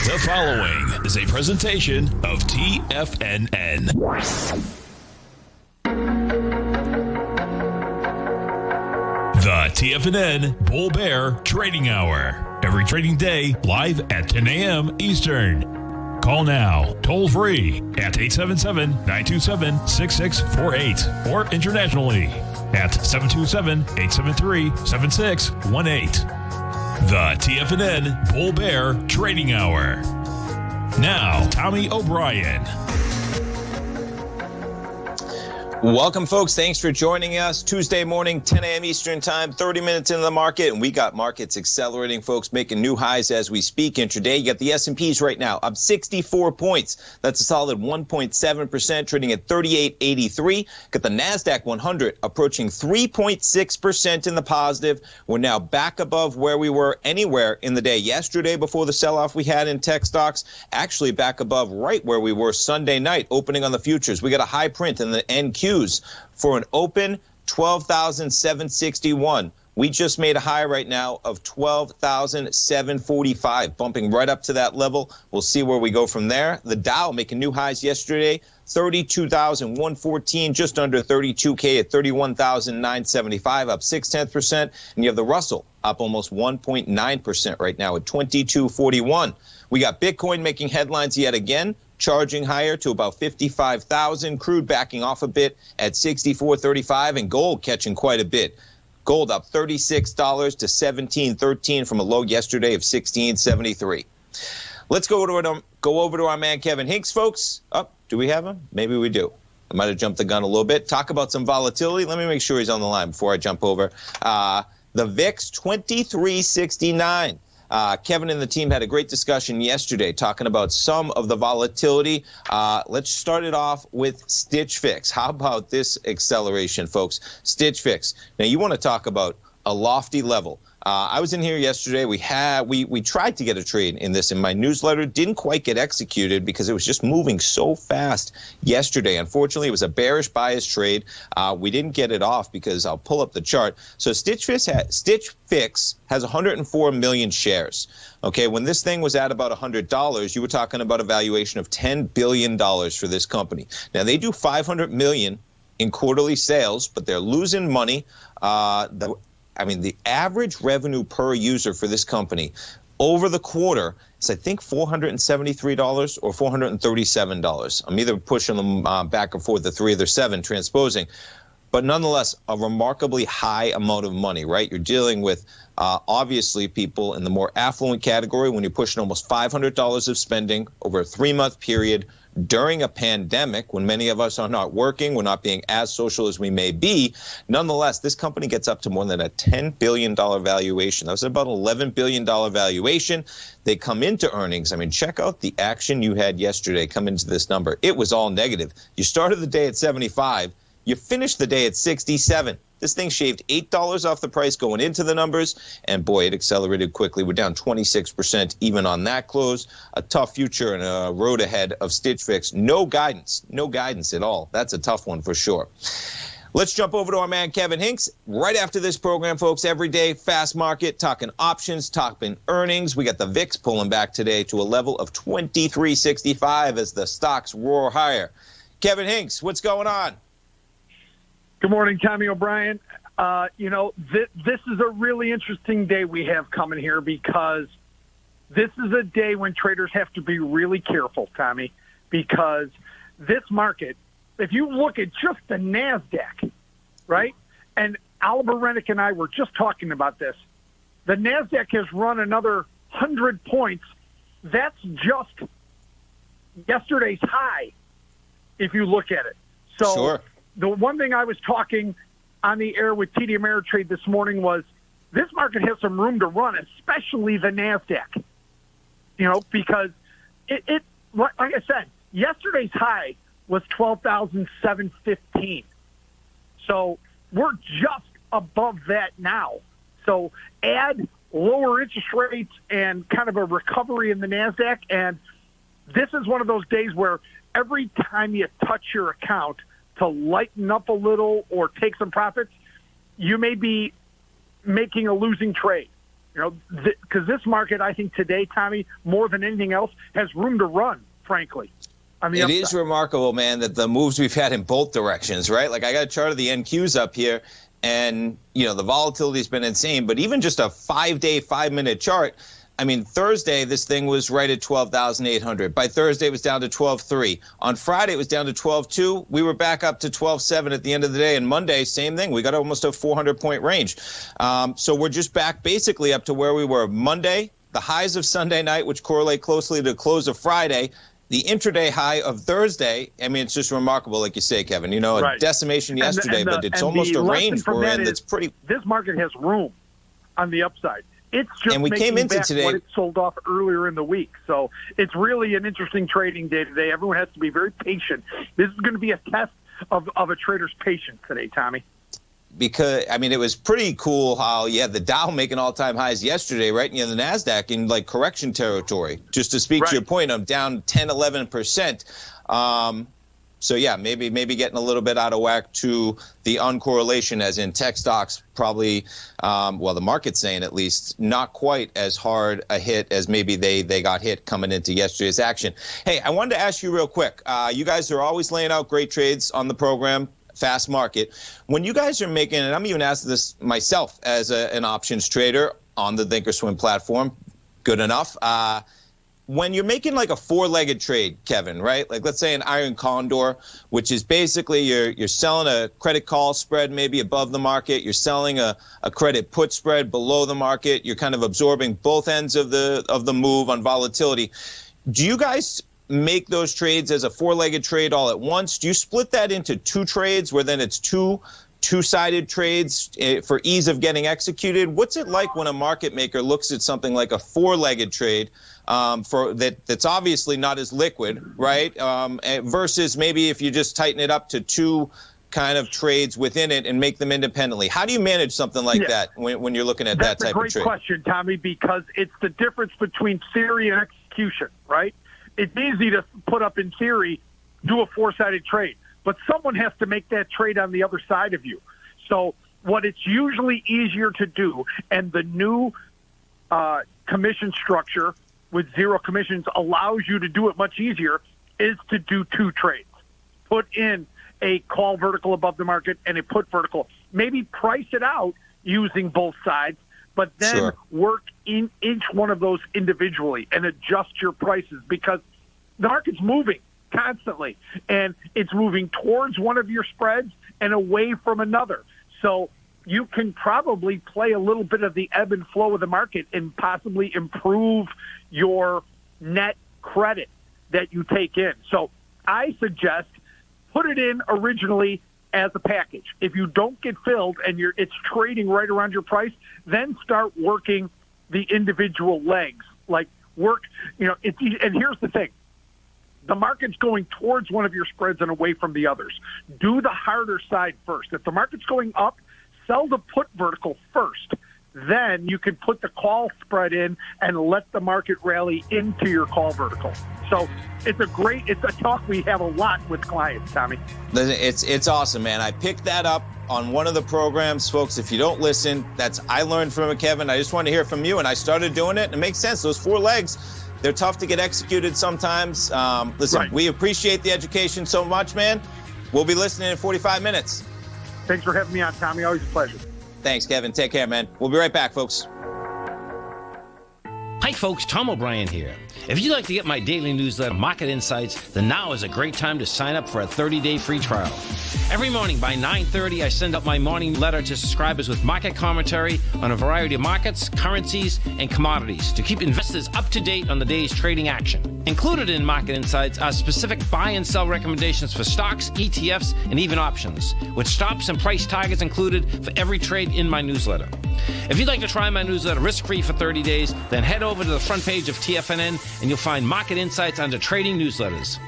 The following is a presentation of TFNN. The TFNN Bull Bear Trading Hour. Every trading day, live at 10 a.m. Eastern. Call now, toll free at 877-927-6648 or internationally at 727-873-7618. The TFNN Bull Bear Trading Hour. Now, Tommy O'Brien. Welcome, folks. Thanks for joining us. Tuesday morning, 10 a.m. Eastern Time, 30 minutes into the market, and we got markets accelerating, folks, making new highs as we speak. Intraday, you got the S&Ps right now up 64 points. That's a solid 1.7%, trading at 38.83. Got the NASDAQ 100 approaching 3.6% in the positive. We're now back above where we were anywhere in the day yesterday before the sell-off we had in tech stocks. Actually back above right where we were Sunday night, opening on the futures. We got a high print in the NQ for an open 12,761. We just made a high right now of 12,745, bumping right up to that level. We'll see where we go from there. The Dow making new highs yesterday, 32,114, just under 32K at 31,975, up 0.6%. And you have the Russell up almost 1.9% right now at 2241. We got Bitcoin making headlines yet again, charging higher to about 55,000. Crude backing off a bit at 64.35, and gold catching quite a bit. Gold up $36 to $17.13 from a low yesterday of $16.73. Let's go over to our man Kevin Hinks, folks. Do we have him? Maybe we do. I might have jumped the gun a little bit. Talk about some volatility. Let me make sure he's on the line before I jump over. The VIX 2369. Kevin and the team had a great discussion yesterday talking about some of the volatility. Let's start it off with Stitch Fix. How about this acceleration, folks? Stitch Fix. Now, you want to talk about a lofty level. I was in here yesterday. We tried to get a trade in this in my newsletter. Didn't quite get executed because it was just moving so fast yesterday. Unfortunately, it was a bearish bias trade. We didn't get it off because I'll pull up the chart. So Stitch Fix has 104 million shares. Okay, when this thing was at about $100, you were talking about a valuation of $10 billion for this company. Now, they do $500 million in quarterly sales, but they're losing money. The average revenue per user for this company over the quarter is, I think, $473 or $437. I'm either pushing them back and forth, the three of their seven, transposing. But nonetheless, a remarkably high amount of money, right? You're dealing with, obviously, people in the more affluent category when you're pushing almost $500 of spending over a 3-month period during a pandemic when many of us are not working, we're not being as social as we may be. Nonetheless, this company gets up to more than a $10 billion valuation. That was about an $11 billion valuation. They come into earnings. I mean, check out the action you had yesterday come into this number. It was all negative. You started the day at 75. You finished the day at 67. This thing shaved $8 off the price going into the numbers, and boy, it accelerated quickly. We're down 26% even on that close. A tough future and a road ahead of Stitch Fix. No guidance at all. That's a tough one for sure. Let's jump over to our man Kevin Hinks right after this program, folks. Every day, fast market, talking options, talking earnings. We got the VIX pulling back today to a level of 2365 as the stocks roar higher. Kevin Hinks, what's going on? Good morning, Tommy O'Brien. This is a really interesting day we have coming here because this is a day when traders have to be really careful, Tommy, because this market, if you look at just the NASDAQ, right, and Oliver Rennick and I were just talking about this, the NASDAQ has run another 100 points. That's just yesterday's high, if you look at it. So. Sure. The one thing I was talking on the air with TD Ameritrade this morning was this market has some room to run, especially the NASDAQ, because it like I said, yesterday's high was 12,715. So we're just above that now. So add lower interest rates and kind of a recovery in the NASDAQ, and this is one of those days where every time you touch your account to lighten up a little or take some profits, you may be making a losing trade. You know, because this market, I think today, Tommy, more than anything else, has room to run, frankly. It is remarkable, man, that the moves we've had in both directions, right? Like I got a chart of the NQs up here, and, you know, the volatility has been insane. But even just a 5-day, 5-minute chart, I mean, Thursday, this thing was right at 12,800. By Thursday, it was down to 12.3. On Friday, it was down to 12.2. We were back up to 12.7 at the end of the day. And Monday, same thing. We got almost a 400-point range. So we're just back basically up to where we were Monday, the highs of Sunday night, which correlate closely to the close of Friday, the intraday high of Thursday. I mean, it's just remarkable, like you say, Kevin. You know, a decimation yesterday, but it's almost a range we're in that's pretty. This market has room on the upside. It's just and we making came into back today, what it sold off earlier in the week. So it's really an interesting trading day today. Everyone has to be very patient. This is going to be a test of a trader's patience today, Tommy. Because, I mean, it was pretty cool how you had the Dow making all-time highs yesterday, right? And you had the NASDAQ in, like, correction territory. Just to speak to your point, I'm down 10, 11%. So, yeah, maybe getting a little bit out of whack to the uncorrelation, as in tech stocks probably, well, the market's saying at least, not quite as hard a hit as maybe they got hit coming into yesterday's action. Hey, I wanted to ask you real quick. You guys are always laying out great trades on the program. Fast market. When you guys are making, and I'm even asking this myself as an options trader on the Thinkorswim platform, good enough. When you're making like a 4-legged trade, Kevin, right? Like let's say an iron condor, which is basically you're selling a credit call spread maybe above the market. You're selling a credit put spread below the market. You're kind of absorbing both ends of the move on volatility. Do you guys make those trades as a 4-legged trade all at once? Do you split that into 2 trades where then it's two-sided trades for ease of getting executed? What's it like when a market maker looks at something like a 4-legged trade that's obviously not as liquid, right? Versus maybe if you just tighten it up to 2 kind of trades within it and make them independently. How do you manage something like that when you're looking at that type of trade? That's a great question, Tommy, because it's the difference between theory and execution, right? It's easy to put up in theory, do a 4-sided trade, but someone has to make that trade on the other side of you. So what it's usually easier to do, and the new commission structure with 0 commissions allows you to do it much easier, is to do 2 trades. Put in a call vertical above the market and a put vertical. Maybe price it out using both sides, but then work in each one of those individually and adjust your prices, because the market's moving constantly, and it's moving towards one of your spreads and away from another. So you can probably play a little bit of the ebb and flow of the market and possibly improve your net credit that you take in. So I suggest put it in originally as a package. If you don't get filled and it's trading right around your price, then start working the individual legs. Like work, and here's the thing. The market's going towards one of your spreads and away from the others. Do the harder side first. If the market's going up, sell the put vertical first. Then you can put the call spread in and let the market rally into your call vertical. So it's a talk we have a lot with clients, Tommy. It's awesome, man. I picked that up on one of the programs, folks. If you don't listen, I learned from it, Kevin. I just wanted to hear from you, and I started doing it, and it makes sense. Those 4 legs, they're tough to get executed sometimes. Listen, we appreciate the education so much, man. We'll be listening in 45 minutes. Thanks for having me on, Tommy. Always a pleasure. Thanks, Kevin. Take care, man. We'll be right back, folks. Hi, folks. Tom O'Brien here. If you'd like to get my daily newsletter, Market Insights, then now is a great time to sign up for a 30-day free trial. Every morning by 9:30, I send out my morning letter to subscribers with market commentary on a variety of markets, currencies, and commodities to keep investors up to date on the day's trading action. Included in Market Insights are specific buy and sell recommendations for stocks, ETFs, and even options, with stops and price targets included for every trade in my newsletter. If you'd like to try my newsletter risk-free for 30 days, then head over to the front page of TFNN and you'll find Market Insights under Trading Newsletters.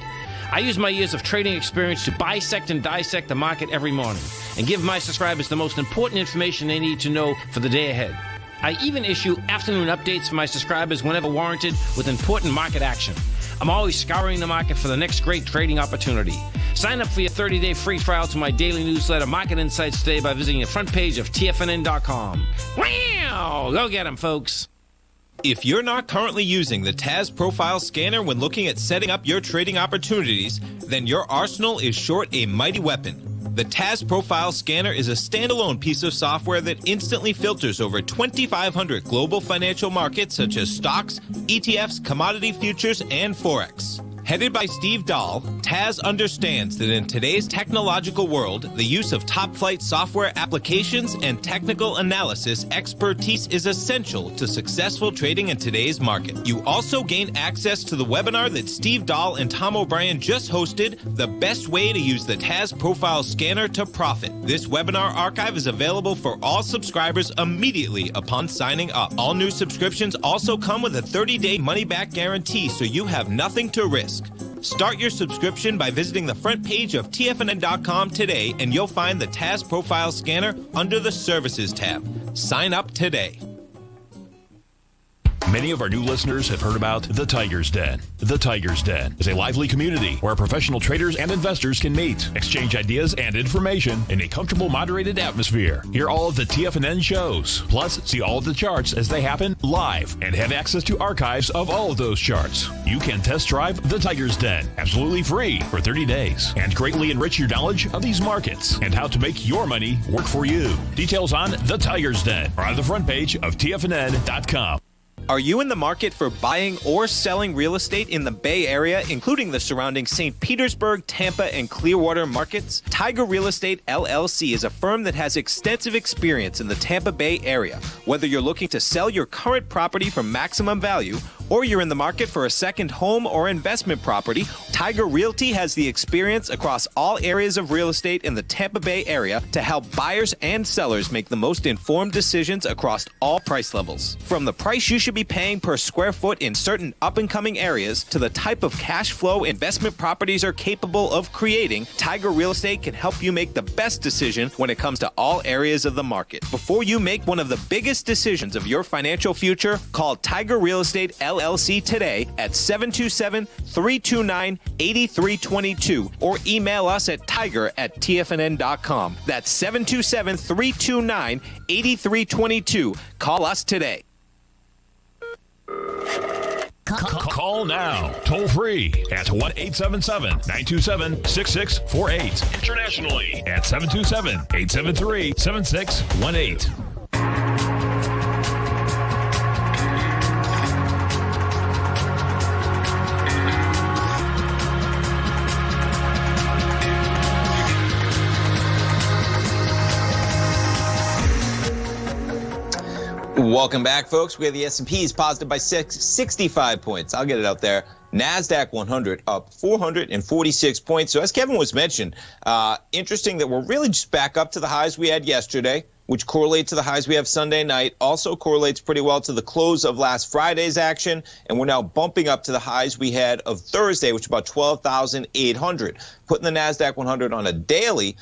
I use my years of trading experience to bisect and dissect the market every morning and give my subscribers the most important information they need to know for the day ahead. I even issue afternoon updates for my subscribers whenever warranted with important market action. I'm always scouring the market for the next great trading opportunity. Sign up for your 30-day free trial to my daily newsletter, Market Insights, today by visiting the front page of TFNN.com. Wow! Go get them, folks. If you're not currently using the TAS Profile Scanner when looking at setting up your trading opportunities, then your arsenal is short a mighty weapon. The TAS Profile Scanner is a standalone piece of software that instantly filters over 2,500 global financial markets such as stocks, ETFs, commodity futures, and Forex. Headed by Steve Dahl, TAS understands that in today's technological world, the use of top-flight software applications and technical analysis expertise is essential to successful trading in today's market. You also gain access to the webinar that Steve Dahl and Tom O'Brien just hosted, The Best Way to Use the TAS Profile Scanner to Profit. This webinar archive is available for all subscribers immediately upon signing up. All new subscriptions also come with a 30-day money-back guarantee, so you have nothing to risk. Start your subscription by visiting the front page of TFNN.com today, and you'll find the TAS Profile Scanner under the Services tab. Sign up today. Many of our new listeners have heard about The Tiger's Den. The Tiger's Den is a lively community where professional traders and investors can meet, exchange ideas and information in a comfortable, moderated atmosphere. Hear all of the TFNN shows, plus see all of the charts as they happen live and have access to archives of all of those charts. You can test drive The Tiger's Den absolutely free for 30 days and greatly enrich your knowledge of these markets and how to make your money work for you. Details on The Tiger's Den are on the front page of TFNN.com. Are you in the market for buying or selling real estate in the Bay Area, including the surrounding St. Petersburg, Tampa, and Clearwater markets? Tiger Real Estate LLC is a firm that has extensive experience in the Tampa Bay area. Whether you're looking to sell your current property for maximum value, or you're in the market for a second home or investment property, Tiger Realty has the experience across all areas of real estate in the Tampa Bay area to help buyers and sellers make the most informed decisions across all price levels. From the price you should be paying per square foot in certain up-and-coming areas to the type of cash flow investment properties are capable of creating, Tiger Real Estate can help you make the best decision when it comes to all areas of the market. Before you make one of the biggest decisions of your financial future, call Tiger Real Estate LLC today at 727-329-8322 or email us at tiger@tfnn.com. That's 727-329-8322. Call us today. Call now, toll free at 1-877-927-6648. Internationally at 727-873-7618. Welcome back, folks. We have the S&P is positive by 65 points. I'll get it out there. NASDAQ 100 up 446 points. So as Kevin was mentioned, interesting that we're really just back up to the highs we had yesterday, which correlate to the highs we have Sunday night, also correlates pretty well to the close of last Friday's action, and we're now bumping up to the highs we had of Thursday, which is about 12,800. Putting the NASDAQ 100 on a daily,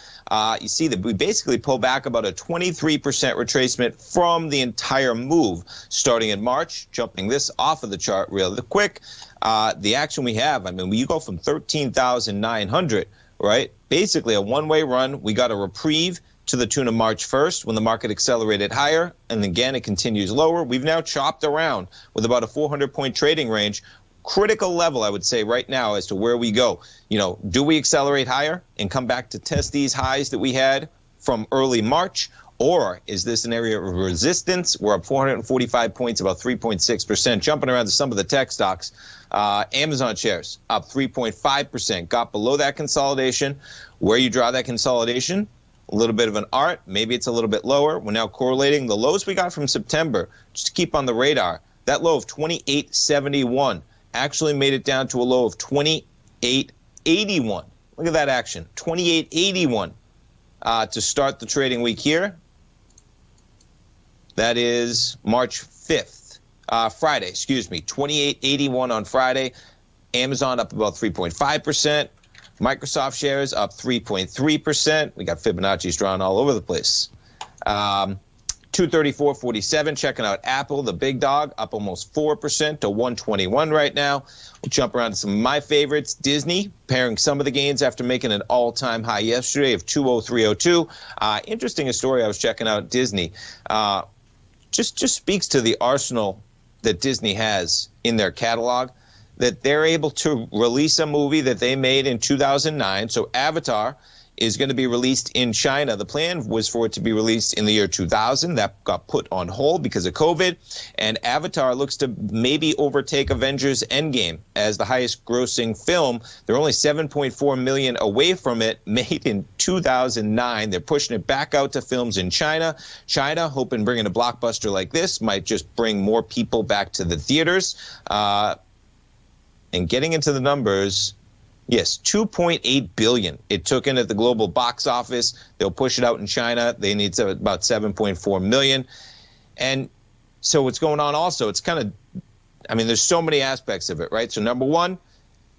you see that we basically pull back about a 23% retracement from the entire move, starting in March, jumping this off of the chart real quick. The action we have, I mean, you go from 13,900, right? Basically a one-way run. We got a reprieve to the tune of March 1st when the market accelerated higher, and again it continues lower. We've now chopped around with about a 400-point trading range. Critical level, I would say, right now as to where we go. You know, do we accelerate higher and come back to test these highs that we had from early March, or is this an area of resistance? We're up 445 points, about 3.6%, jumping around to some of the tech stocks. Amazon shares up 3.5%, got below that consolidation. Where you draw that consolidation, a little bit of an art. Maybe it's a little bit lower. We're now correlating the lows we got from September, just to keep on the radar. That low of 28.71 actually made it down to a low of 28.81. Look at that action, 28.81 to start the trading week here. That is March 5th, Friday, 28.81 on Friday. Amazon up about 3.5%. Microsoft shares up 3.3%. We got Fibonacci's drawn all over the place. 234.47. Checking out Apple, the big dog, up almost 4% to 121 right now. We'll jump around to some of my favorites. Disney pairing some of the gains after making an all-time high yesterday of 203.02. Interesting story I was checking out. Disney just speaks to the arsenal that Disney has in their catalog, that they're able to release a movie that they made in 2009. So Avatar is going to be released in China. The plan was for it to be released in the year 2000. That got put on hold because of COVID. And Avatar looks to maybe overtake Avengers Endgame as the highest grossing film. They're only 7.4 million away from it, made in 2009. They're pushing it back out to films in China. China, hoping bringing a blockbuster like this might just bring more people back to the theaters. And getting into the numbers, yes, 2.8 billion it took in at the global box office. They'll push it out in China. They need about 7.4 million. And so what's going on also, it's kind of, there's so many aspects of it, right? So number one,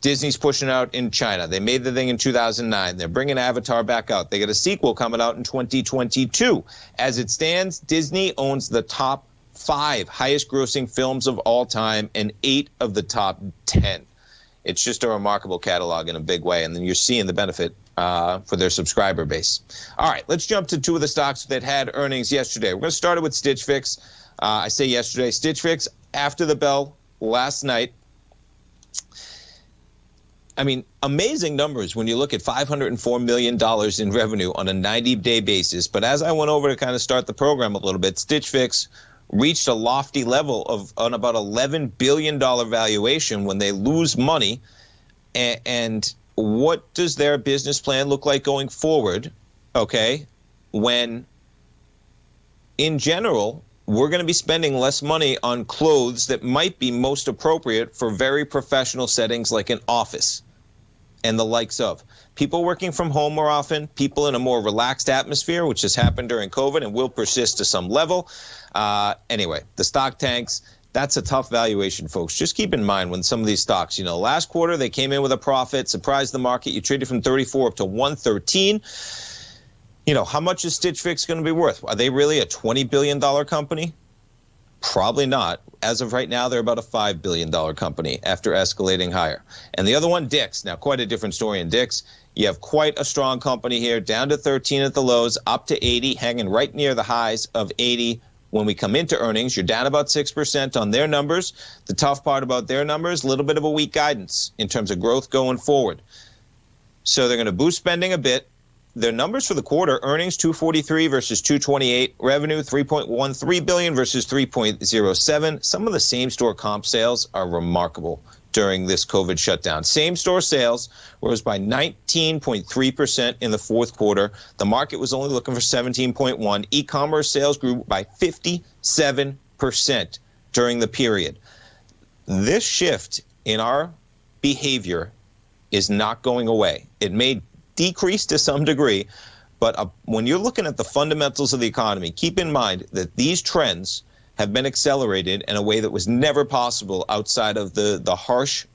Disney's pushing out in China. They made the thing in 2009. They're bringing Avatar back out. They got a sequel coming out in 2022. As it stands, Disney owns the top 5 highest grossing films of all time and 8 of the top 10. It's just a remarkable catalog in a big way, and then you're seeing the benefit for their subscriber base. All right, let's jump to 2 of the stocks that had earnings yesterday. We're going to start it with Stitch Fix. I say yesterday, Stitch Fix after the bell last night. Amazing numbers when you look at $504 million in revenue on a 90-day basis. But as I went over to kind of start the program a little bit, Stitch Fix reached a lofty level of on about $11 billion valuation when they lose money. And what does their business plan look like going forward, okay, when in general we're going to be spending less money on clothes that might be most appropriate for very professional settings like an office and the likes of. People working from home more often, people in a more relaxed atmosphere, which has happened during COVID and will persist to some level. Anyway, the stock tanks, that's a tough valuation, folks. Just keep in mind when some of these stocks, last quarter they came in with a profit, surprised the market. You traded from 34 up to 113. How much is Stitch Fix going to be worth? Are they really a $20 billion company? Probably not. As of right now, they're about a $5 billion company after escalating higher. And the other one, Dick's. Now, quite a different story in Dick's. You have quite a strong company here, down to 13 at the lows, up to 80, hanging right near the highs of 80 when we come into earnings. You're down about 6% on their numbers. The tough part about their numbers, a little bit of a weak guidance in terms of growth going forward. So they're going to boost spending a bit. Their numbers for the quarter, earnings 243 versus 228, revenue 3.13 billion versus 3.07. Some of the same-store comp sales are remarkable during this COVID shutdown. Same-store sales rose by 19.3% in the fourth quarter. The market was only looking for 17.1. E-commerce sales grew by 57% during the period. This shift in our behavior is not going away. It may decrease to some degree, but when you're looking at the fundamentals of the economy, keep in mind that these trends have been accelerated in a way that was never possible outside of the harsh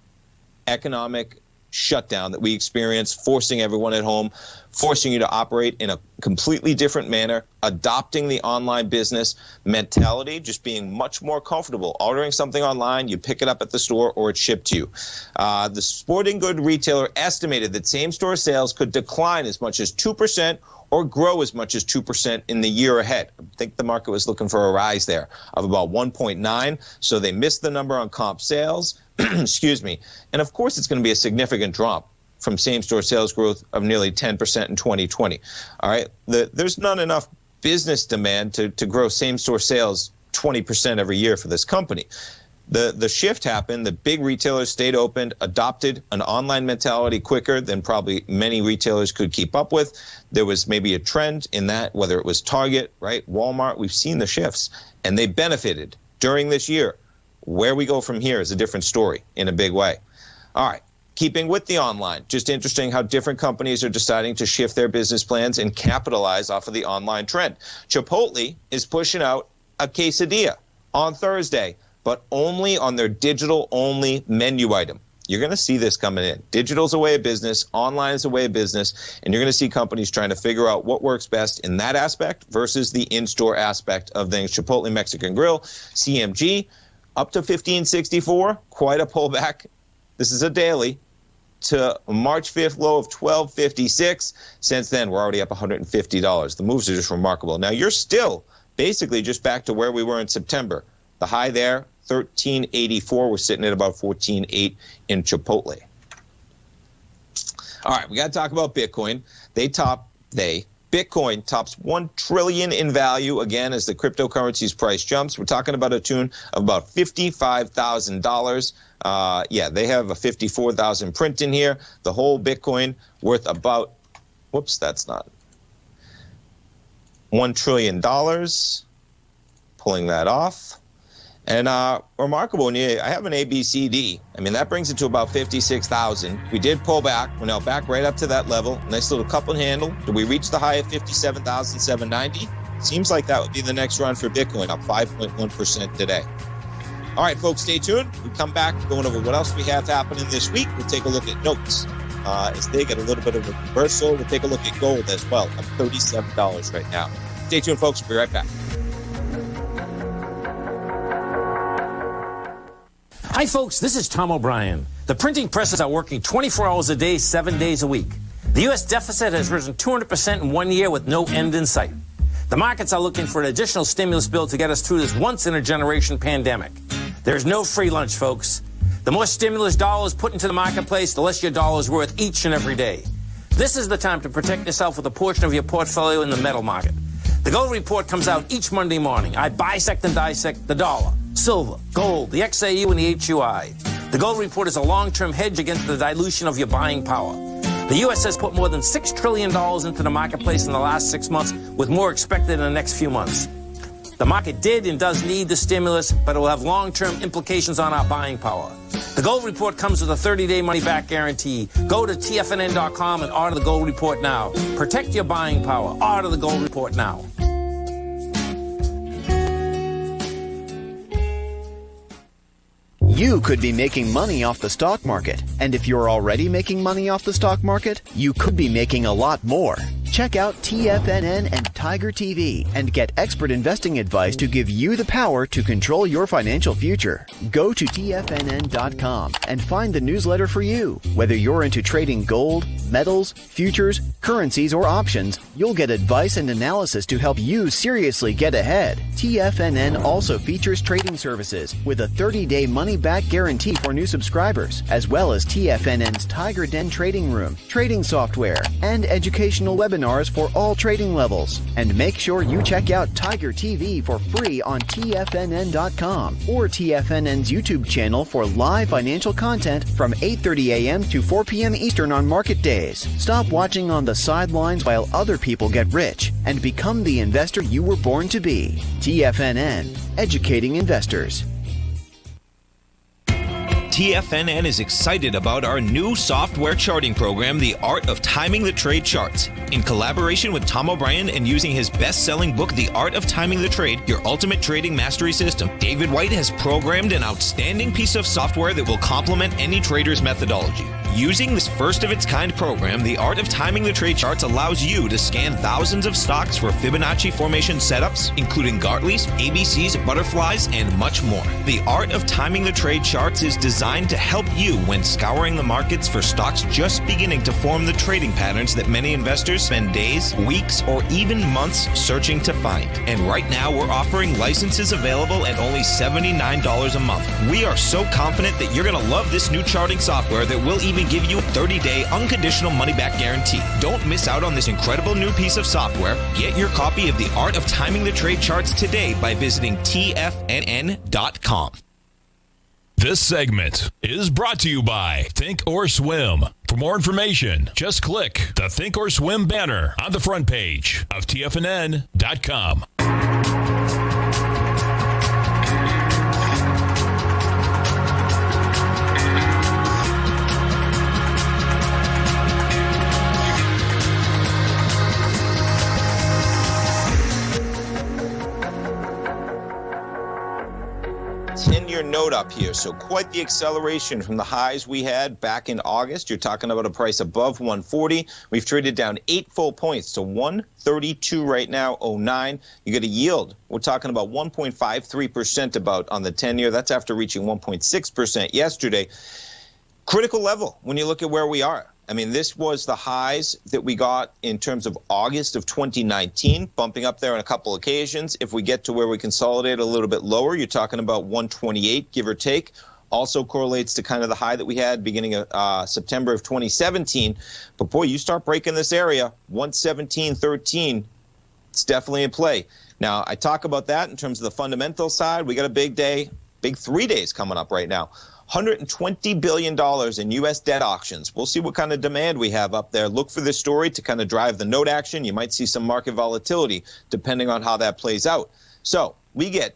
economic shutdown that we experienced, forcing everyone at home, forcing you to operate in a completely different manner, adopting the online business mentality, just being much more comfortable. Ordering something online, you pick it up at the store or it's shipped to you. The sporting good retailer estimated that same-store sales could decline as much as 2% or grow as much as 2% in the year ahead. I think the market was looking for a rise there of about 1.9, so they missed the number on comp sales. Excuse me. And of course, it's going to be a significant drop from same-store sales growth of nearly 10% in 2020. All right. There's not enough business demand to grow same-store sales 20% every year for this company. The shift happened. The big retailers stayed open, adopted an online mentality quicker than probably many retailers could keep up with. There was maybe a trend in that, whether it was Target, right, Walmart. We've seen the shifts, and they benefited during this year. Where we go from here is a different story in a big way. All right. Keeping with the online, just interesting how different companies are deciding to shift their business plans and capitalize off of the online trend. Chipotle is pushing out a quesadilla on Thursday, but only on their digital-only menu item. you're going to see this coming in. Digital's a way of business. Online is a way of business. And you're going to see companies trying to figure out what works best in that aspect versus the in-store aspect of things. Chipotle Mexican Grill, CMG, up to $15.64. Quite a pullback. This is a daily. To a March 5th low of $12.56. Since then, we're already up $150. The moves are just remarkable. Now, you're still basically just back to where we were in September. The high there, $13.84. We're sitting at about $14.8 in Chipotle. All right, we got to talk about Bitcoin. Bitcoin tops $1 trillion in value again as the cryptocurrency's price jumps. We're talking about a tune of about $55,000. They have a $54,000 print in here. The whole Bitcoin worth about, that's not $1 trillion. Pulling that off. And remarkable, I have an ABCD. I mean, that brings it to about 56,000. We did pull back. We're now back right up to that level. Nice little cup and handle. Do we reach the high of 57,790? Seems like that would be the next run for Bitcoin, up 5.1% today. All right, folks, stay tuned. We come back going over what else we have happening this week. We'll take a look at notes as they get a little bit of a reversal. We'll take a look at gold as well, up $37 right now. Stay tuned, folks. We'll be right back. Hi, folks. This is Tom O'Brien. The printing presses are working 24 hours a day, 7 days a week. The U.S. deficit has risen 200% in 1 year with no end in sight. The markets are looking for an additional stimulus bill to get us through this once-in-a-generation pandemic. There's no free lunch, folks. The more stimulus dollars put into the marketplace, the less your dollar is worth each and every day. This is the time to protect yourself with a portion of your portfolio in the metal market. The Gold Report comes out each Monday morning. I bisect and dissect the dollar, silver, gold, the XAU, and the HUI. The Gold Report is a long-term hedge against the dilution of your buying power. The U.S. has put more than $6 trillion into the marketplace in the last 6 months, with more expected in the next few months. The market did and does need the stimulus, but it will have long-term implications on our buying power. The Gold Report comes with a 30-day money-back guarantee. Go to TFNN.com and order the Gold Report now. Protect your buying power. Order the Gold Report now. You could be making money off the stock market. And if you're already making money off the stock market, you could be making a lot more. Check out TFNN and Tiger TV and get expert investing advice to give you the power to control your financial future. Go to TFNN.com and find the newsletter for you. Whether you're into trading gold, metals, futures, currencies, or options, you'll get advice and analysis to help you seriously get ahead. TFNN also features trading services with a 30-day money-back guarantee for new subscribers, as well as TFNN's Tiger Den trading room, trading software, and educational webinars for all trading levels. And make sure you check out Tiger TV for free on TFNN.com or TFNN's YouTube channel for live financial content from 8:30 a.m. to 4 p.m. Eastern on market days. Stop watching on the sidelines while other people get rich and become the investor you were born to be. TFNN, educating investors. TFNN is excited about our new software charting program, The Art of Timing the Trade Charts. In collaboration with Tom O'Brien and using his best-selling book, The Art of Timing the Trade, Your Ultimate Trading Mastery System, David White has programmed an outstanding piece of software that will complement any trader's methodology. Using this first-of-its-kind program, The Art of Timing the Trade Charts allows you to scan thousands of stocks for Fibonacci formation setups, including Gartley's, ABCs, butterflies, and much more. The Art of Timing the Trade Charts is designed to help you when scouring the markets for stocks just beginning to form the trading patterns that many investors spend days, weeks, or even months searching to find. And right now, we're offering licenses available at only $79 a month. We are so confident that you're going to love this new charting software that will even give you a 30-day unconditional money-back guarantee. Don't miss out on this incredible new piece of software. Get your copy of The Art of Timing the Trade Charts today by visiting TFNN.com. This segment is brought to you by Think or Swim. For more information, just click the Think or Swim banner on the front page of TFNN.com. Ten-year note up here. So quite the acceleration from the highs we had back in August. You're talking about a price above 140. We've traded down 8 full points to 132 right now, 09. You get a yield. We're talking about 1.53% about on the 10-year. That's after reaching 1.6% yesterday. Critical level when you look at where we are. I mean, this was the highs that we got in terms of August of 2019, bumping up there on a couple occasions. If we get to where we consolidate a little bit lower, you're talking about 128, give or take. Also correlates to kind of the high that we had beginning of September of 2017. But boy, you start breaking this area, 117.13, it's definitely in play. Now, I talk about that in terms of the fundamental side. We got a big day, big 3 days coming up right now. $120 billion in U.S. debt auctions. We'll see what kind of demand we have up there. Look for this story to kind of drive the note action. You might see some market volatility depending on how that plays out. So we get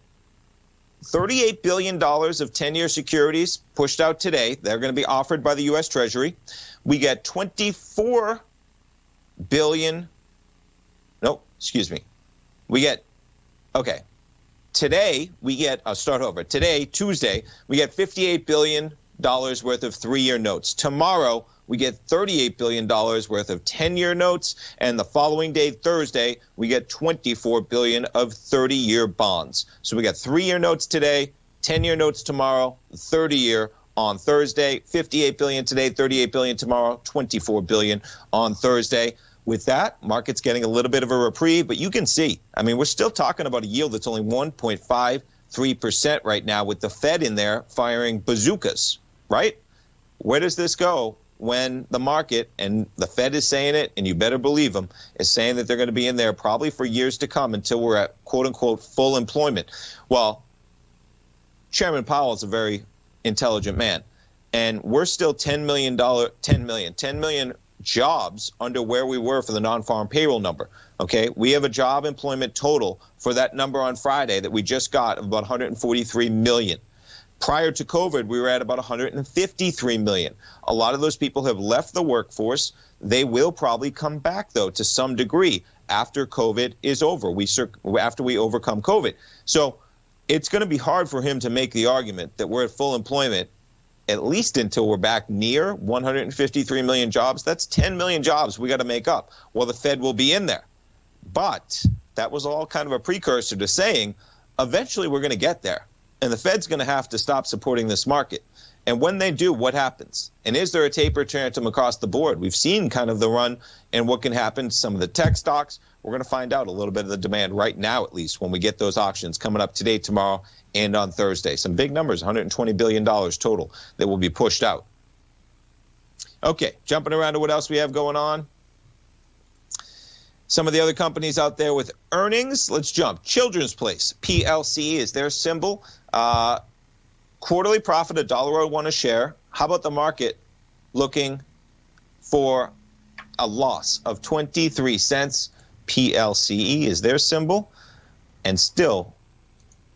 $38 billion of 10-year securities pushed out today. They're going to be offered by the U.S. Treasury. We get $24 billion. Nope, excuse me. We get, okay. Today, we get, I'll start over. Today, Tuesday, we get $58 billion worth of 3-year notes. Tomorrow, we get $38 billion worth of 10-year notes. And the following day, Thursday, we get $24 billion of 30-year bonds. So we got 3-year notes today, 10-year notes tomorrow, 30-year on Thursday, $58 billion today, $38 billion tomorrow, $24 billion on Thursday. With that, market's getting a little bit of a reprieve, but you can see, I mean, we're still talking about a yield that's only 1.53% right now with the Fed in there firing bazookas, right? Where does this go when the market, and the Fed is saying it, and you better believe them, is saying that they're going to be in there probably for years to come until we're at, quote-unquote, full employment? Well, Chairman Powell is a very intelligent man, and we're still 10 million jobs under where we were for the non-farm payroll number. Okay, we have a job employment total for that number on Friday that we just got of about 143 million. Prior to COVID, we were at about 153 million. A lot of those people have left the workforce. They will probably come back, though, to some degree after COVID is over, after we overcome COVID. So it's going to be hard for him to make the argument that we're at full employment at least until we're back near 153 million jobs. That's 10 million jobs we got to make up. Well, the Fed will be in there. But that was all kind of a precursor to saying eventually we're going to get there. And the Fed's going to have to stop supporting this market. And when they do, what happens? And is there a taper tantrum across the board? We've seen kind of the run and what can happen to some of the tech stocks. We're going to find out a little bit of the demand right now, at least, when we get those auctions coming up today, tomorrow, and on Thursday. Some big numbers, $120 billion total that will be pushed out. Okay, jumping around to what else we have going on. Some of the other companies out there with earnings. Let's jump. Children's Place, PLC is their symbol. Quarterly profit, $1.01 a share. How about the market looking for a loss of 23 cents? PLCE is their symbol. And still,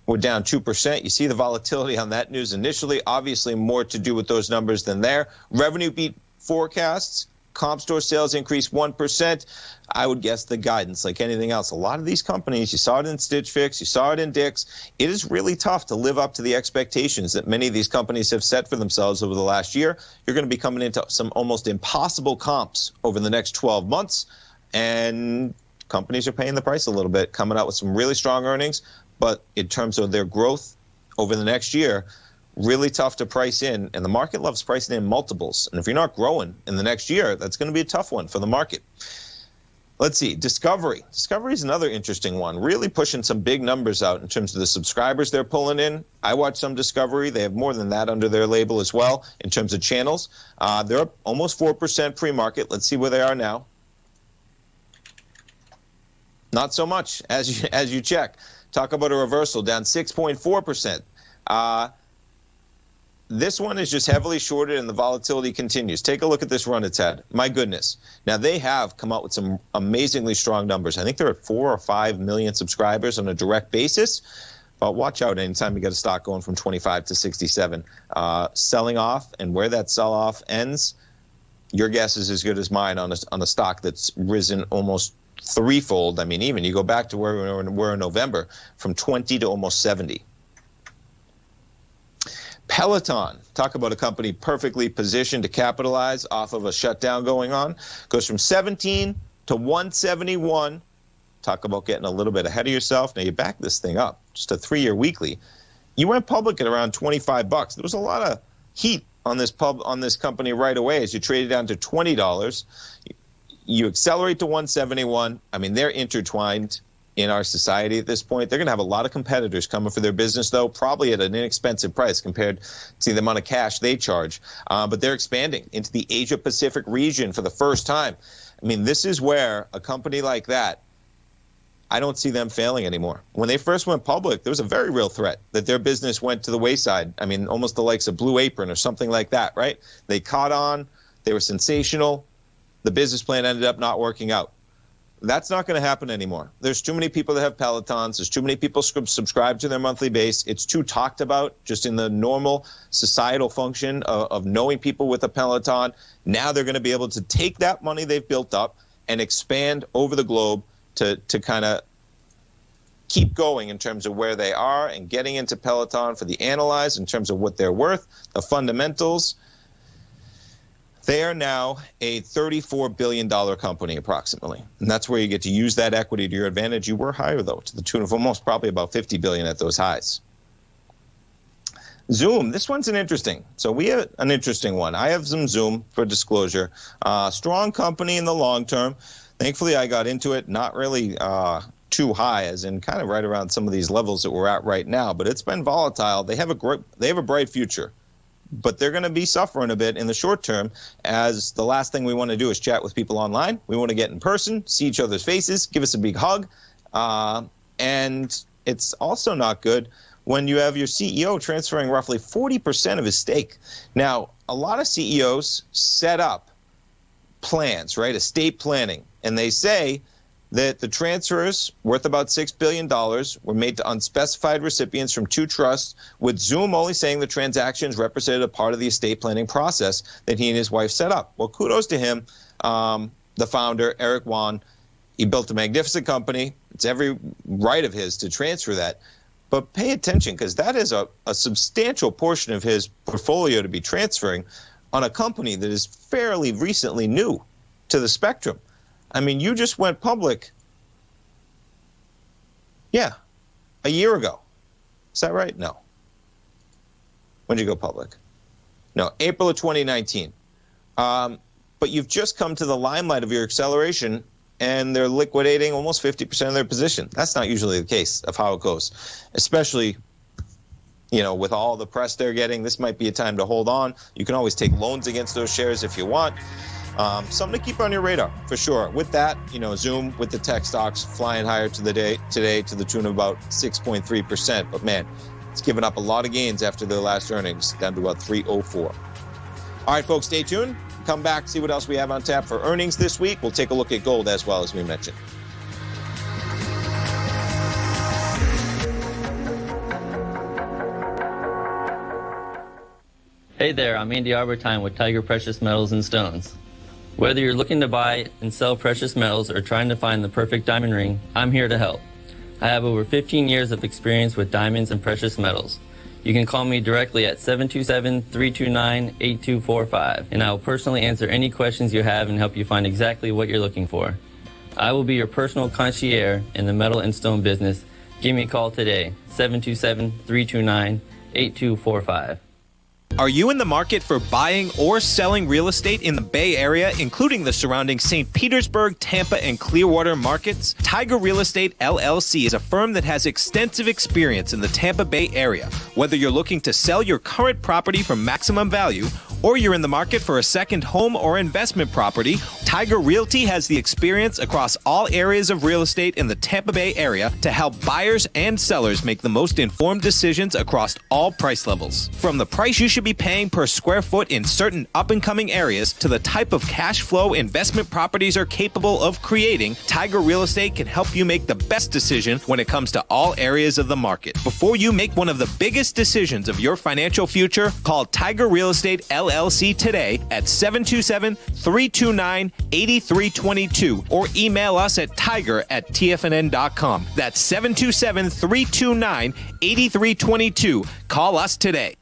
we're down 2%. You see the volatility on that news initially. Obviously, more to do with those numbers than there. Revenue beat forecasts. Comp store sales increased 1%. I would guess the guidance, like anything else. A lot of these companies, you saw it in Stitch Fix, you saw it in Dick's. It is really tough to live up to the expectations that many of these companies have set for themselves over the last year. You're going to be coming into some almost impossible comps over the next 12 months. And companies are paying the price a little bit, coming out with some really strong earnings. But in terms of their growth over the next year, really tough to price in, and the market loves pricing in multiples. And if you're not growing in the next year, that's going to be a tough one for the market. Let's see, Discovery. Discovery is another interesting one, really pushing some big numbers out in terms of the subscribers they're pulling in. I watch some Discovery. They have more than that under their label as well in terms of channels. They're up almost 4% pre-market. Let's see where they are now. Not so much as you check. Talk about a reversal, down 6.4%. This one is just heavily shorted and the volatility continues. Take a look at this run it's had. My goodness. Now, they have come out with some amazingly strong numbers. I think they're at 4 or 5 million subscribers on a direct basis. But watch out anytime you get a stock going from 25 to 67. Selling off, and where that sell-off ends, your guess is as good as mine on a stock that's risen almost threefold. I mean, even you go back to where we were in November, from 20 to almost 70. Peloton, talk about a company perfectly positioned to capitalize off of a shutdown going on, goes from 17 to 171. Talk about getting a little bit ahead of yourself. Now you back this thing up, just a 3-year weekly. You went public at around $25. There was a lot of heat on this company right away as you traded down to $20. You accelerate to 171. I mean, they're intertwined in our society at this point. They're going to have a lot of competitors coming for their business, though, probably at an inexpensive price compared to the amount of cash they charge. But they're expanding into the Asia-Pacific region for the first time. I mean, this is where a company like that, I don't see them failing anymore. When they first went public, there was a very real threat that their business went to the wayside. I mean, almost the likes of Blue Apron or something like that, right? They caught on. They were sensational. The business plan ended up not working out. That's not going to happen anymore. There's too many people that have Pelotons. There's too many people subscribe to their monthly base. It's too talked about just in the normal societal function of knowing people with a Peloton. Now they're going to be able to take that money they've built up and expand over the globe to kind of keep going in terms of where they are and getting into Peloton for the analyze in terms of what they're worth, the fundamentals. They are now a $34 billion company approximately. And that's where you get to use that equity to your advantage. You were higher, though, to the tune of almost probably about $50 billion at those highs. Zoom, this one's an interesting. So we have an interesting one. I have some Zoom for disclosure. Strong company in the long term. Thankfully, I got into it not really too high, as in kind of right around some of these levels that we're at right now. But it's been volatile. They have a bright future. But they're going to be suffering a bit in the short term, as the last thing we want to do is chat with people online. We want to get in person, see each other's faces, give us a big hug. And it's also not good when you have your CEO transferring roughly 40% of his stake. Now, a lot of CEOs set up plans, right, estate planning, and they say that the transfers worth about $6 billion were made to unspecified recipients from 2 trusts, with Zoom only saying the transactions represented a part of the estate planning process that he and his wife set up. Well, kudos to him, the founder, Eric Yuan. He built a magnificent company. It's every right of his to transfer that. But pay attention, because that is a substantial portion of his portfolio to be transferring on a company that is fairly recently new to the spectrum. I mean, you just went public, a year ago. Is that right? No. When did you go public? No, April of 2019. But you've just come to the limelight of your acceleration, and they're liquidating almost 50% of their position. That's not usually the case of how it goes, especially, with all the press they're getting. This might be a time to hold on. You can always take loans against those shares if you want. Something to keep on your radar, for sure. With that, Zoom with the tech stocks flying higher today to the tune of about 6.3%. But, man, it's given up a lot of gains after their last earnings, down to about 304. All right, folks, stay tuned. Come back, see what else we have on tap for earnings this week. We'll take a look at gold as well, as we mentioned. Hey there, I'm Andy Arbertine with Tiger Precious Metals and Stones. Whether you're looking to buy and sell precious metals or trying to find the perfect diamond ring, I'm here to help. I have over 15 years of experience with diamonds and precious metals. You can call me directly at 727-329-8245, and I will personally answer any questions you have and help you find exactly what you're looking for. I will be your personal concierge in the metal and stone business. Give me a call today, 727-329-8245. Are you in the market for buying or selling real estate in the Bay Area, including the surrounding St. Petersburg, Tampa, and Clearwater markets? Tiger Real Estate LLC is a firm that has extensive experience in the Tampa Bay area. Whether you're looking to sell your current property for maximum value, or you're in the market for a second home or investment property, Tiger Realty has the experience across all areas of real estate in the Tampa Bay area to help buyers and sellers make the most informed decisions across all price levels. From the price you should be paying per square foot in certain up-and-coming areas to the type of cash flow investment properties are capable of creating, Tiger Real Estate can help you make the best decision when it comes to all areas of the market. Before you make one of the biggest decisions of your financial future, call Tiger Real Estate LLC today at 727-329-8322 or email us at tiger@tfnn.com. That's 727-329-8322. Call us today.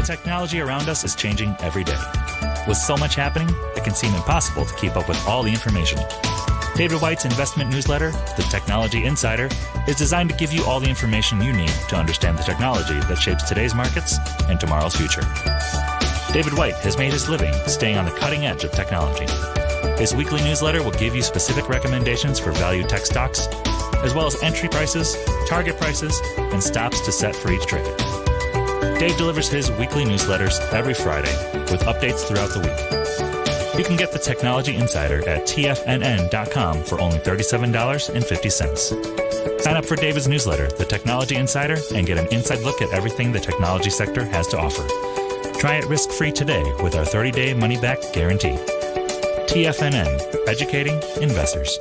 technology around us is changing every day. With so much happening, it can seem impossible to keep up with all the information. David White's investment newsletter, The Technology Insider, is designed to give you all the information you need to understand the technology that shapes today's markets and tomorrow's future. David White has made his living staying on the cutting edge of technology. His weekly newsletter will give you specific recommendations for value tech stocks, as well as entry prices, target prices, and stops to set for each trade. Dave delivers his weekly newsletters every Friday with updates throughout the week. You can get the Technology Insider at TFNN.com for only $37.50. Sign up for David's newsletter, The Technology Insider, and get an inside look at everything the technology sector has to offer. Try it risk-free today with our 30-day money-back guarantee. TFNN, educating investors.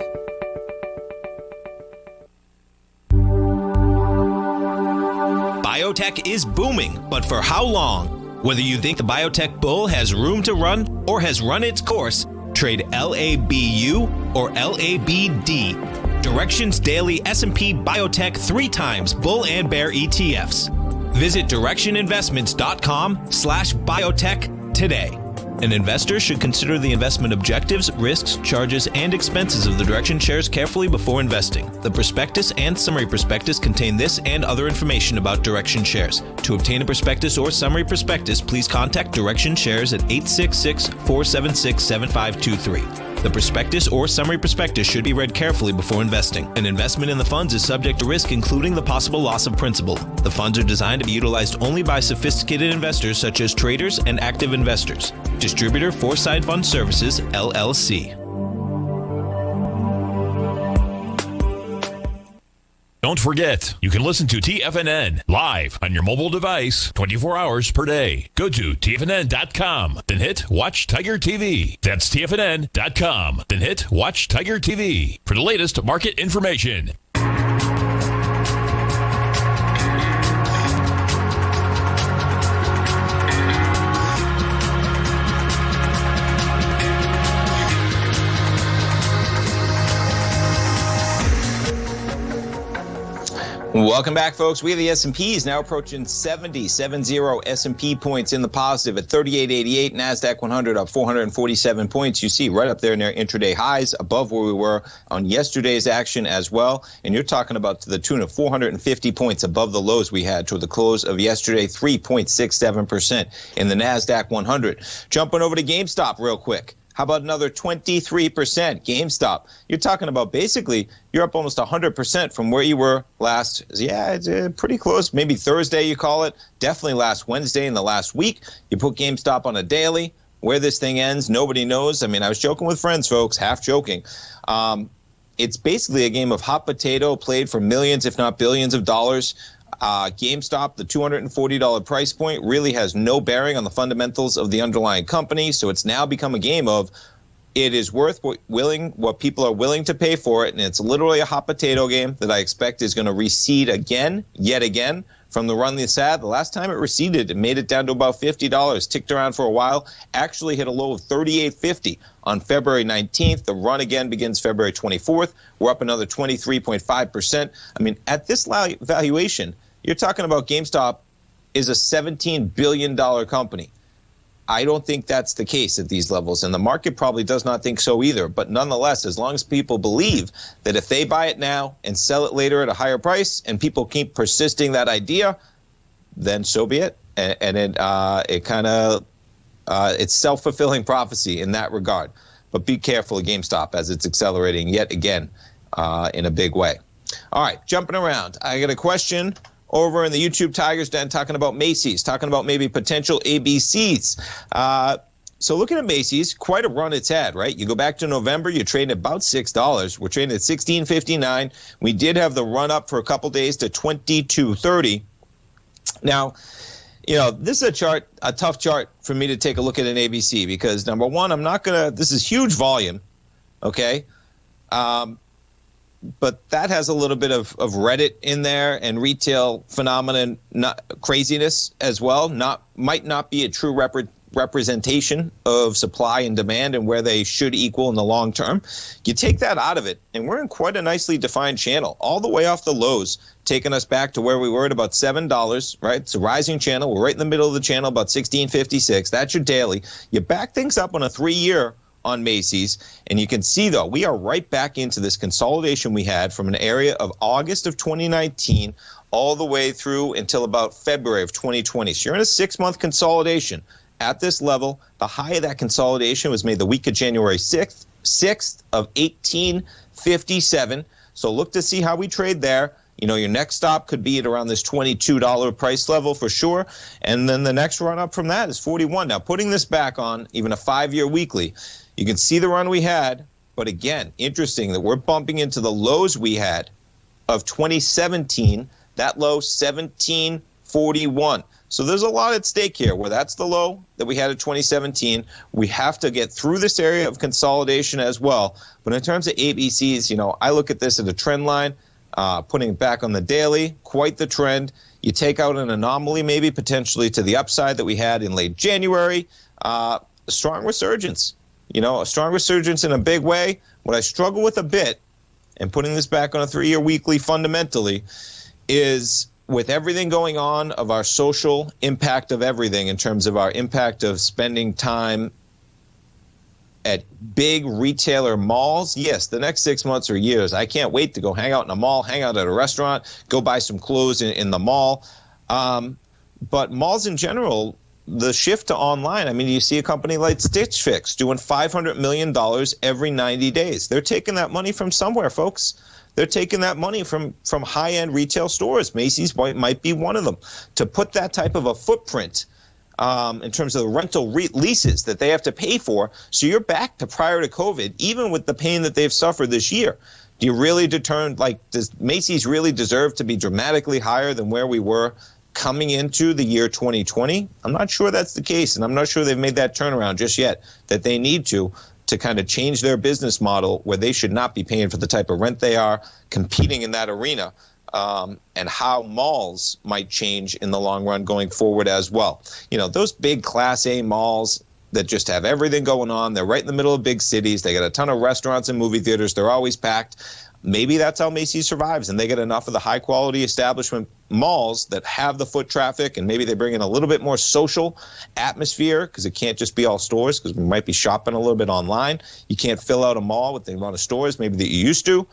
Biotech is booming, but for how long? Whether you think the biotech bull has room to run or has run its course, trade LABU or LABD. Direction's daily S&P Biotech 3 times bull and bear ETFs. Visit directioninvestments.com/biotech today. An investor should consider the investment objectives, risks, charges, and expenses of the Direction shares carefully before investing. The prospectus and summary prospectus contain this and other information about Direction shares. To obtain a prospectus or summary prospectus, please contact Direction shares at 866-476-7523. The prospectus or summary prospectus should be read carefully before investing. An investment in the funds is subject to risk, including the possible loss of principal. The funds are designed to be utilized only by sophisticated investors such as traders and active investors. Distributor Foreside Fund Services, LLC. Don't forget, you can listen to TFNN live on your mobile device 24 hours per day. Go to TFNN.com, then hit Watch Tiger TV. That's TFNN.com, then hit Watch Tiger TV for the latest market information. Welcome back, folks. We have the S&P is now approaching 70 S&P points in the positive at 3888. NASDAQ 100 up 447 points. You see right up there near intraday highs, above where we were on yesterday's action as well. And you're talking about to the tune of 450 points above the lows we had to the close of yesterday, 3.67% in the NASDAQ 100. Jumping over to GameStop real quick. How about another 23% GameStop? You're talking about basically you're up almost 100% from where you were last. Yeah, it's pretty close. Maybe Thursday you call it. Definitely last Wednesday in the last week. You put GameStop on a daily. Where this thing ends, nobody knows. I mean, I was joking with friends, folks, half joking. It's basically a game of hot potato played for millions, if not billions of dollars. GameStop, the $240 price point, really has no bearing on the fundamentals of the underlying company. So it's now become a game of it is worth what people are willing to pay for it. And it's literally a hot potato game that I expect is going to recede yet again, from the run this had. The last time it receded, it made it down to about $50, ticked around for a while, actually hit a low of $38.50 on February 19th. The run again begins February 24th. We're up another 23.5%. I mean, at this valuation, you're talking about GameStop is a $17 billion company. I don't think that's the case at these levels, and the market probably does not think so either. But nonetheless, as long as people believe that if they buy it now and sell it later at a higher price, and people keep persisting that idea, then so be it. And it kind of it's self-fulfilling prophecy in that regard. But be careful of GameStop as it's accelerating yet again in a big way. All right, jumping around. I got a question over in the YouTube Tigers Den talking about Macy's, talking about maybe potential ABCs. So looking at Macy's, quite a run it's had, right? You go back to November, you're trading at about $6. We're trading at $16.59. We did have the run up for a couple days to $22.30. Now, you know, this is a tough chart for me to take a look at an ABC because, number one, this is huge volume, okay? But that has a little bit of Reddit in there and retail phenomenon craziness as well. Might not be a true representation of supply and demand and where they should equal in the long term. You take that out of it, and we're in quite a nicely defined channel, all the way off the lows, taking us back to where we were at about $7, right? It's a rising channel. We're right in the middle of the channel, about 1656. That's your daily. You back things up on a 3-year on Macy's, and you can see, though, we are right back into this consolidation we had from an area of August of 2019 all the way through until about February of 2020. So you're in a 6-month consolidation. At this level, the high of that consolidation was made the week of January 6th of 1857. So look to see how we trade there. You know, your next stop could be at around this $22 price level for sure. And then the next run up from that is 41. Now, putting this back on even a 5-year weekly, you can see the run we had. But again, interesting that we're bumping into the lows we had of 2017, that low 1741. So there's a lot at stake here, where that's the low that we had in 2017. We have to get through this area of consolidation as well. But in terms of ABCs, you know, I look at this as a trend line, putting it back on the daily, quite the trend. You take out an anomaly maybe potentially to the upside that we had in late January, a strong resurgence. You know, a strong resurgence in a big way. What I struggle with a bit, and putting this back on a 3-year weekly fundamentally, is with everything going on of our social impact of everything in terms of our impact of spending time at big retailer malls, yes, the next 6 months or years, I can't wait to go hang out in a mall, hang out at a restaurant, go buy some clothes in the mall. But malls in general, the shift to online, I mean, you see a company like Stitch Fix doing $500 million every 90 days. They're taking that money from somewhere, folks. They're taking that money from high-end retail stores. Macy's might be one of them. To put that type of a footprint in terms of the rental leases that they have to pay for, so you're back to prior to COVID, even with the pain that they've suffered this year. Do you really does Macy's really deserve to be dramatically higher than where we were coming into the year 2020? I'm not sure that's the case, and I'm not sure they've made that turnaround just yet that they need to kind of change their business model, where they should not be paying for the type of rent they are, competing in that arena, and how malls might change in the long run going forward as well. You know, those big Class A malls that just have everything going on, they're right in the middle of big cities, they got a ton of restaurants and movie theaters, they're always packed. Maybe that's how Macy's survives, and they get enough of the high-quality establishment malls that have the foot traffic, and maybe they bring in a little bit more social atmosphere, because it can't just be all stores, because we might be shopping a little bit online. You can't fill out a mall with the amount of stores maybe that you used to.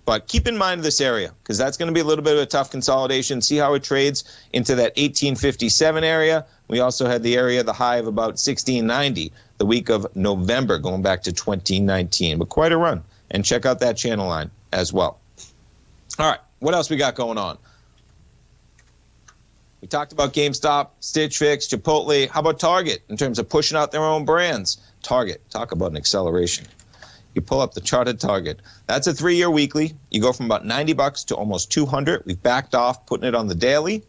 But keep in mind this area, because that's going to be a little bit of a tough consolidation. See how it trades into that 1857 area. We also had the area, the high of about 1690, the week of November, going back to 2019. But quite a run. And check out that channel line as well. All right, what else we got going on? We talked about GameStop, Stitch Fix, Chipotle. How about Target in terms of pushing out their own brands? Target, talk about an acceleration. You pull up the chart at Target. That's a 3-year weekly. You go from about $90 to almost $200. We've backed off, putting it on the daily.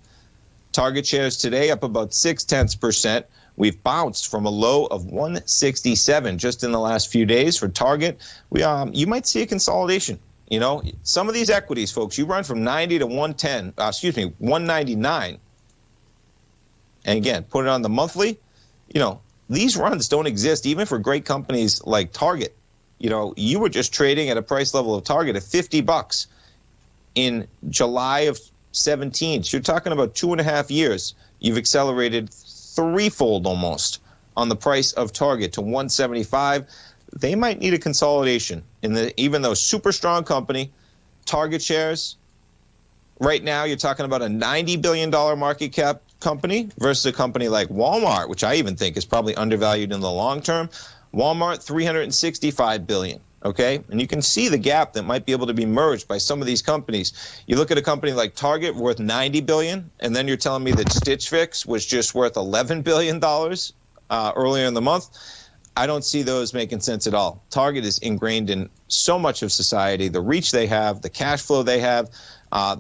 Target shares today up about 0.6%. We've bounced from a low of 167 just in the last few days for Target. You might see a consolidation. You know, some of these equities, folks, you run from 90 to 199. And again, put it on the monthly. You know, these runs don't exist even for great companies like Target. You know, you were just trading at a price level of Target at $50 in July of 17. So you're talking about 2.5 years. You've accelerated threefold almost on the price of Target to 175. They might need a consolidation. Even though super strong company, Target shares, right now you're talking about a $90 billion market cap company versus a company like Walmart, which I even think is probably undervalued in the long term. Walmart, $365 billion. Okay, and you can see the gap that might be able to be merged by some of these companies. You look at a company like Target worth $90 billion, and then you're telling me that Stitch Fix was just worth $11 billion earlier in the month. I don't see those making sense at all. Target is ingrained in so much of society, the reach they have, the cash flow they have,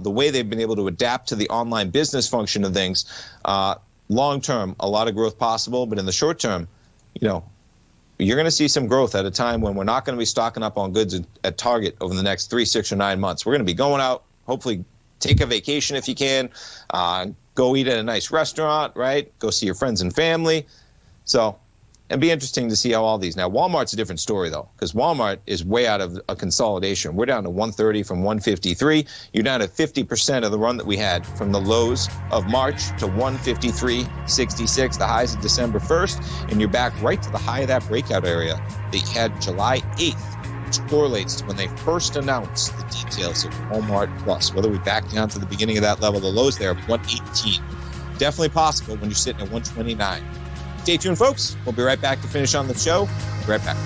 the way they've been able to adapt to the online business function of things. Long term, a lot of growth possible, but in the short term, you know, you're going to see some growth at a time when we're not going to be stocking up on goods at Target over the next 3, 6, or 9 months. We're going to be going out, hopefully take a vacation if you can, go eat at a nice restaurant, right? Go see your friends and family. So it'd be interesting to see how all these. Now, Walmart's a different story, though, because Walmart is way out of a consolidation. We're down to 130 from 153. You're down to 50% of the run that we had from the lows of March to 153.66, the highs of December 1st, and you're back right to the high of that breakout area that you had July 8th, which correlates to when they first announced the details of Walmart Plus. Whether we back down to the beginning of that level, the lows there of 118. Definitely possible when you're sitting at 129. Stay tuned, folks. We'll be right back to finish on the show. Be right back.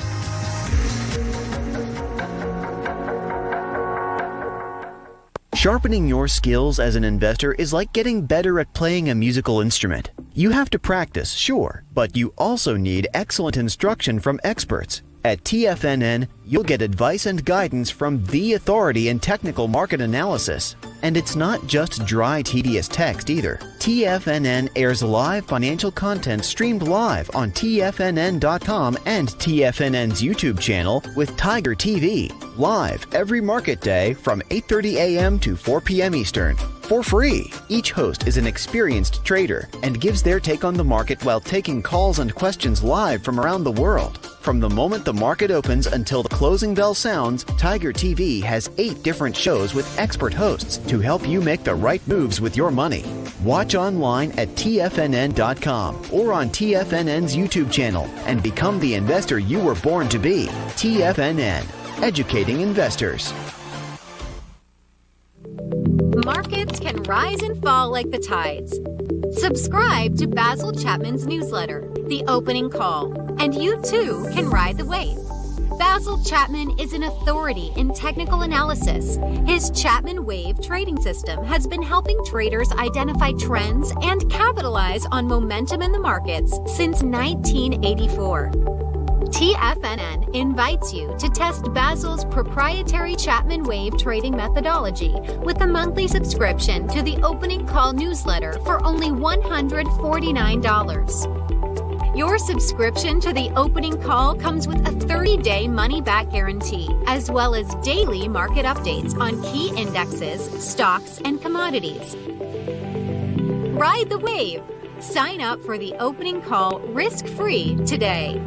Sharpening your skills as an investor is like getting better at playing a musical instrument. You have to practice, sure, but you also need excellent instruction from experts. At TFNN, you'll get advice and guidance from the authority in technical market analysis. And it's not just dry, tedious text either. TFNN airs live financial content streamed live on TFNN.com and TFNN's YouTube channel with Tiger TV, live every market day from 8:30 a.m. to 4 p.m. Eastern. For free. Each host is an experienced trader and gives their take on the market while taking calls and questions live from around the world. From the moment the market opens until the closing bell sounds, Tiger TV has 8 different shows with expert hosts to help you make the right moves with your money. Watch online at TFNN.com or on TFNN's YouTube channel and become the investor you were born to be. TFNN, educating investors. Markets can rise and fall like the tides. Subscribe to Basil Chapman's newsletter, The Opening Call, and you too can ride the wave. Basil Chapman is an authority in technical analysis. His Chapman Wave trading system has been helping traders identify trends and capitalize on momentum in the markets since 1984. TFNN invites you to test Basil's proprietary Chapman Wave trading methodology with a monthly subscription to the Opening Call newsletter for only $149. Your subscription to the Opening Call comes with a 30-day money-back guarantee, as well as daily market updates on key indexes, stocks, and commodities. Ride the wave. Sign up for the Opening Call risk-free today.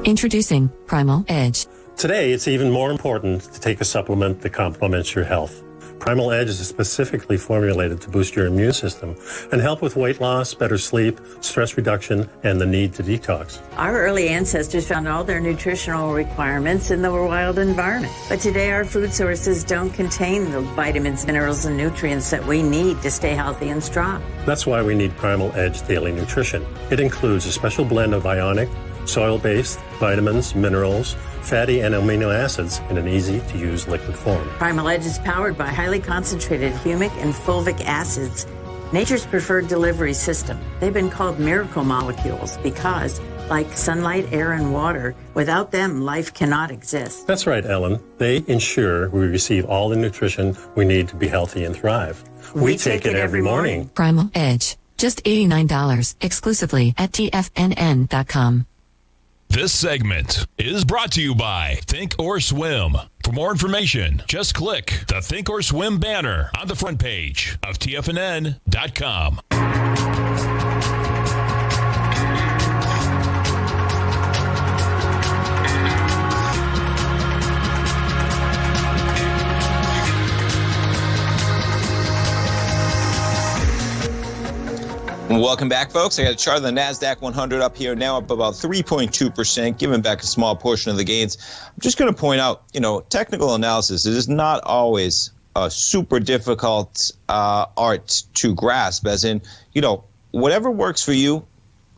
Introducing Primal Edge. Today, it's even more important to take a supplement that complements your health. Primal Edge is specifically formulated to boost your immune system and help with weight loss, better sleep, stress reduction, and the need to detox. Our early ancestors found all their nutritional requirements in the wild environment. But today, our food sources don't contain the vitamins, minerals, and nutrients that we need to stay healthy and strong. That's why we need Primal Edge Daily Nutrition. It includes a special blend of ionic, soil-based vitamins, minerals, fatty and amino acids in an easy-to-use liquid form. Primal Edge is powered by highly concentrated humic and fulvic acids, nature's preferred delivery system. They've been called miracle molecules because, like sunlight, air, and water, without them, life cannot exist. That's right, Ellen. They ensure we receive all the nutrition we need to be healthy and thrive. We take it every morning. Primal Edge. Just $89 exclusively at TFNN.com. This segment is brought to you by Think or Swim. For more information, just click the Think or Swim banner on the front page of TFNN.com. Welcome back, folks. I got a chart of the NASDAQ 100 up here now, up about 3.2%, giving back a small portion of the gains. I'm just going to point out, technical analysis is not always a super difficult art to grasp, as in, whatever works for you,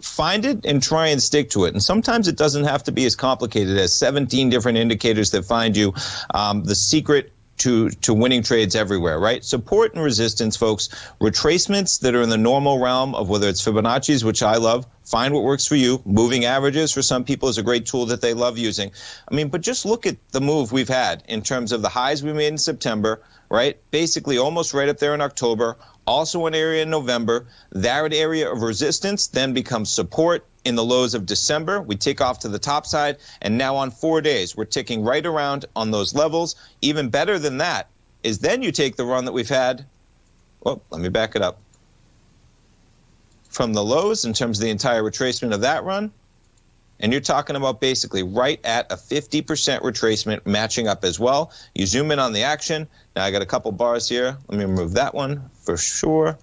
find it and try and stick to it. And sometimes it doesn't have to be as complicated as 17 different indicators that find you the secret to winning trades everywhere, right? Support and resistance, folks. Retracements that are in the normal realm of whether it's Fibonacci's, which I love, find what works for you. Moving averages for some people is a great tool that they love using. But just look at the move we've had in terms of the highs we made in September, right? Basically almost right up there in October, also an area in November. That area of resistance then becomes support in the lows of December. We tick off to the top side, and now on 4 days, we're ticking right around on those levels. Even better than that is then you take the run that we've had. Well, let me back it up. From the lows in terms of the entire retracement of that run, and you're talking about basically right at a 50% retracement matching up as well. You zoom in on the action. Now I got a couple bars here. Let me remove that one for sure.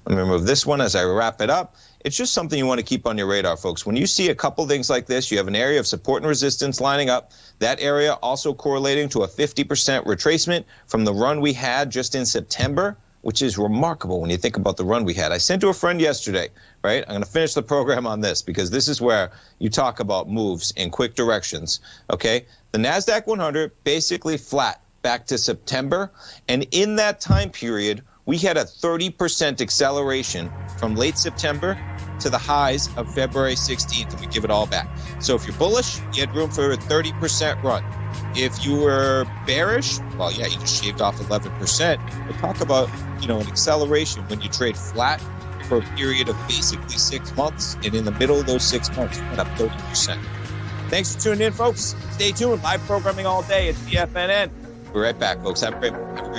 Let me remove this one as I wrap it up. It's just something you want to keep on your radar, folks. When you see a couple things like this, you have an area of support and resistance lining up. That area also correlating to a 50% retracement from the run we had just in September, which is remarkable when you think about the run we had. I sent to a friend yesterday, right? I'm going to finish the program on this because this is where you talk about moves in quick directions, okay? The NASDAQ 100 basically flat back to September, and in that time period, we had a 30% acceleration from late September to the highs of February 16th, and we give it all back. So if you're bullish, you had room for a 30% run. If you were bearish, well, yeah, you just shaved off 11%. But talk about, an acceleration when you trade flat for a period of basically 6 months, and in the middle of those 6 months, you went up 30%. Thanks for tuning in, folks. Stay tuned. Live programming all day at TFNN. We're right back, folks. Have a great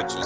Tuesday.